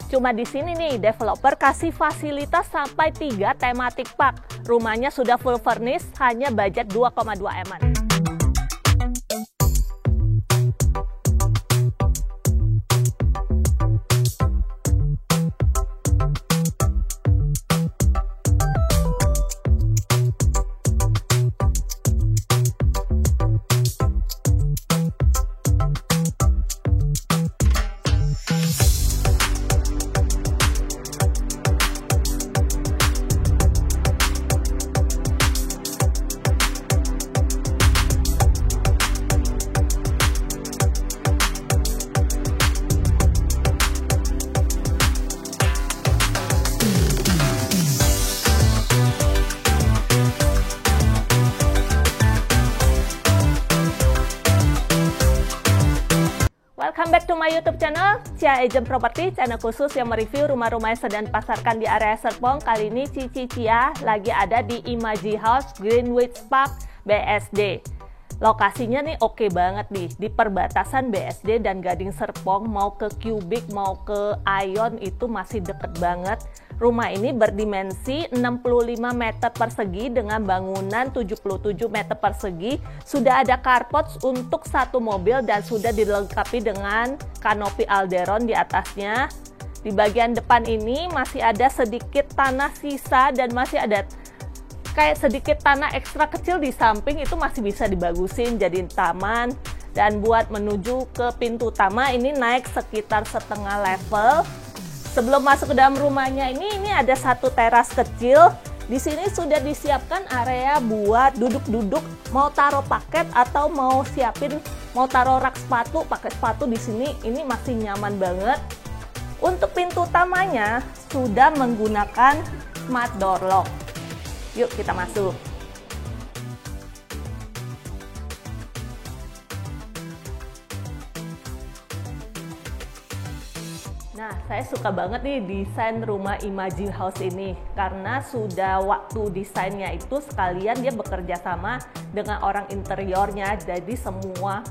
Cuma di sini nih, developer kasih fasilitas sampai 3 thematic park. Rumahnya sudah full furnished, hanya budget 2,2 M-an. Welcome back to my YouTube channel, Cia Agent Property, channel khusus yang mereview rumah-rumah yang sedang dipasarkan di area Serpong. Kali ini Cici Cia lagi ada di Imaji House Greenwich Park BSD. Lokasinya nih oke banget nih, di perbatasan BSD dan Gading Serpong. Mau ke Cubic, mau ke Ion itu masih deket banget. Rumah ini berdimensi 65 meter persegi dengan bangunan 77 meter persegi. Sudah ada carport untuk 1 mobil dan sudah dilengkapi dengan kanopi Alderon di atasnya. Di bagian depan ini masih ada sedikit tanah sisa dan masih ada kayak sedikit tanah ekstra kecil di samping, itu masih bisa dibagusin jadi taman. Dan buat menuju ke pintu utama ini naik sekitar setengah level. Sebelum masuk ke dalam rumahnya ini ada satu teras kecil. Di sini sudah disiapkan area buat duduk-duduk, mau taruh paket atau mau taruh rak sepatu, pakai sepatu di sini. Ini masih nyaman banget. Untuk pintu utamanya sudah menggunakan smart door lock. Yuk kita masuk. Nah, saya suka banget nih desain rumah Imaji House ini karena sudah waktu desainnya itu sekalian dia bekerja sama dengan orang interiornya, jadi semua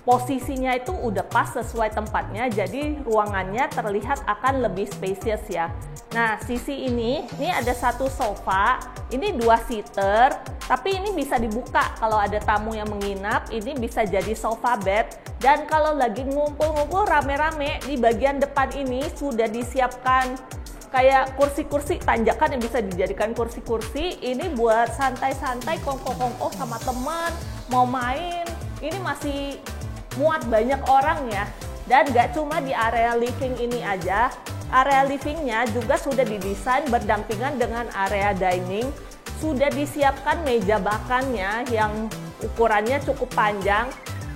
posisinya itu udah pas sesuai tempatnya, jadi ruangannya terlihat akan lebih spacious ya. Nah, sisi ini ada satu sofa, ini 2 seater, tapi ini bisa dibuka kalau ada tamu yang menginap, ini bisa jadi sofa bed. Dan kalau lagi ngumpul-ngumpul rame-rame, di bagian depan ini sudah disiapkan kayak kursi-kursi tanjakan yang bisa dijadikan kursi-kursi. Ini buat santai-santai, kongko-kongko sama teman, mau main. Ini masih muat banyak orang ya. Dan gak cuma di area living ini aja, area livingnya juga sudah didesain berdampingan dengan area dining. Sudah disiapkan meja makannya yang ukurannya cukup panjang.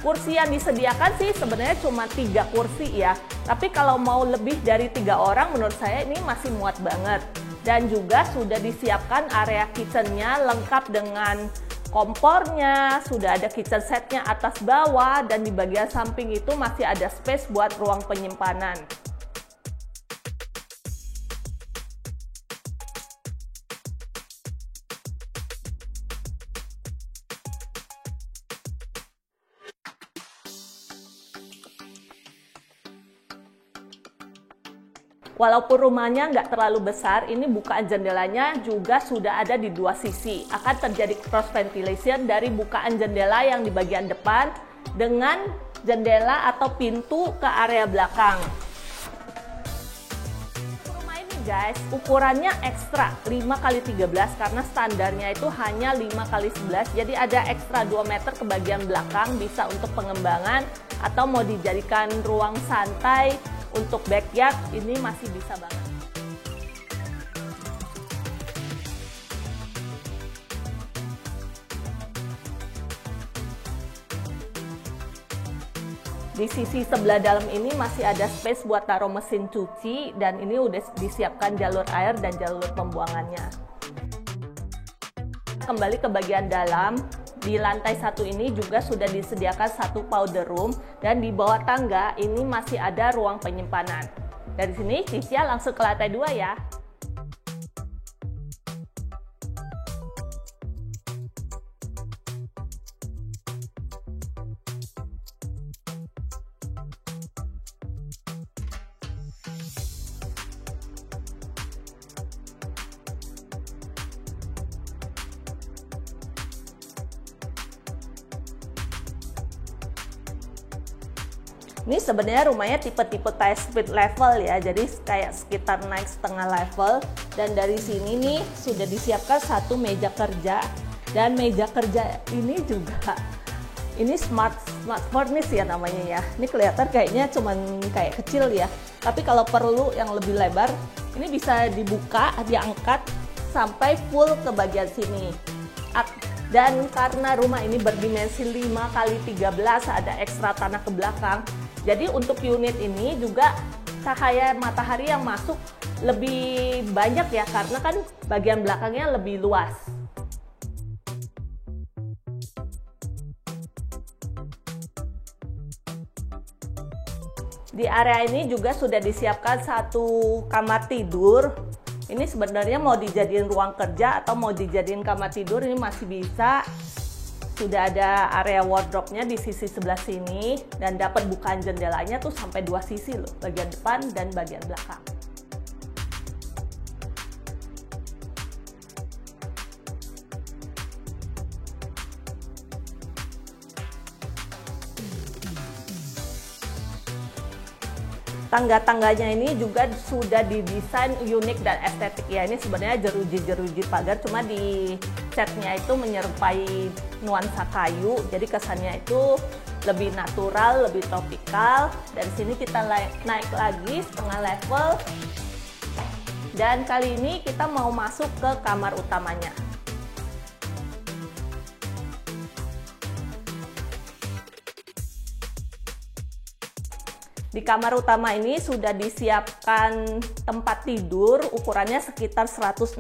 Kursi yang disediakan sih sebenarnya cuma 3 kursi ya. Tapi kalau mau lebih dari 3 orang menurut saya ini masih muat banget. Dan juga sudah disiapkan area kitchennya lengkap dengan kompornya, sudah ada kitchen setnya atas bawah, dan di bagian samping itu masih ada space buat ruang penyimpanan. Walaupun rumahnya nggak terlalu besar, ini bukaan jendelanya juga sudah ada di 2 sisi. Akan terjadi cross ventilation dari bukaan jendela yang di bagian depan dengan jendela atau pintu ke area belakang. Rumah ini guys, ukurannya ekstra 5x13 karena standarnya itu hanya 5x11. Jadi ada ekstra 2 meter ke bagian belakang, bisa untuk pengembangan atau mau dijadikan ruang santai. Untuk backyard ini masih bisa banget. Di sisi sebelah dalam ini masih ada space buat taruh mesin cuci dan ini udah disiapkan jalur air dan jalur pembuangannya. Kembali ke bagian dalam. Di lantai 1 ini juga sudah disediakan 1 powder room dan di bawah tangga ini masih ada ruang penyimpanan. Dari sini Cicia langsung ke lantai 2 ya. Ini sebenarnya rumahnya tipe-tipe kayak split level ya, jadi kayak sekitar naik setengah level. Dan dari sini nih sudah disiapkan satu meja kerja, dan meja kerja ini juga ini smart furnish ya namanya ya. Ini kelihatan kayaknya cuman kayak kecil ya, tapi kalau perlu yang lebih lebar, ini bisa dibuka, diangkat sampai full ke bagian sini. Dan karena rumah ini berdimensi 5x13, ada ekstra tanah ke belakang. Jadi untuk unit ini juga cahaya matahari yang masuk lebih banyak ya, karena kan bagian belakangnya lebih luas. Di area ini juga sudah disiapkan satu kamar tidur. Ini sebenarnya mau dijadiin ruang kerja atau mau dijadiin kamar tidur, ini masih bisa. Sudah ada area wardrobe-nya di sisi sebelah sini, dan dapat bukaan jendelanya tuh sampai 2 sisi loh, bagian depan dan bagian belakang. Tangga-tangganya ini juga sudah didesain unik dan estetik ya. Ini sebenarnya jeruji-jeruji pagar, cuma di catnya itu menyerupai nuansa kayu, jadi kesannya itu lebih natural, lebih tropikal. Dan sini kita naik lagi setengah level, dan kali ini kita mau masuk ke kamar utamanya. Di kamar utama ini sudah disiapkan tempat tidur, ukurannya sekitar 160,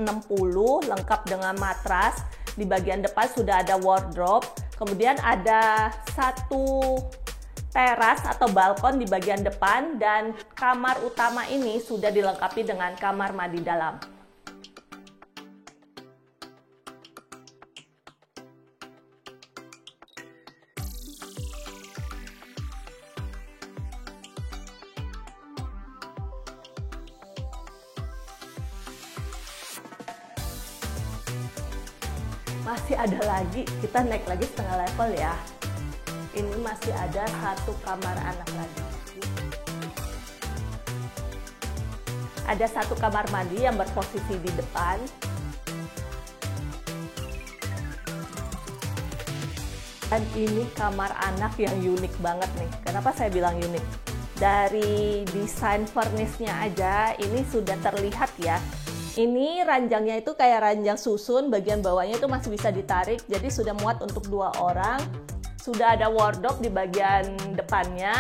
lengkap dengan matras. Di bagian depan sudah ada wardrobe, kemudian ada satu teras atau balkon di bagian depan, dan kamar utama ini sudah dilengkapi dengan kamar mandi dalam. Masih ada lagi, kita naik lagi setengah level ya. Ini masih ada satu kamar anak lagi. Ada satu kamar mandi yang berposisi di depan. Dan ini kamar anak yang unik banget nih. Kenapa saya bilang unik? Dari desain furnish-nya aja, ini sudah terlihat ya. Ini ranjangnya itu kayak ranjang susun, bagian bawahnya itu masih bisa ditarik, jadi sudah muat untuk 2 orang. Sudah ada wardrobe di bagian depannya,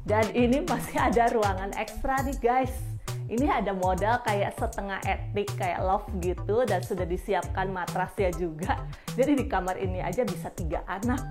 dan ini masih ada ruangan ekstra nih guys. Ini ada modal kayak setengah etik, kayak loft gitu, dan sudah disiapkan matrasnya juga. Jadi di kamar ini aja bisa 3 anak.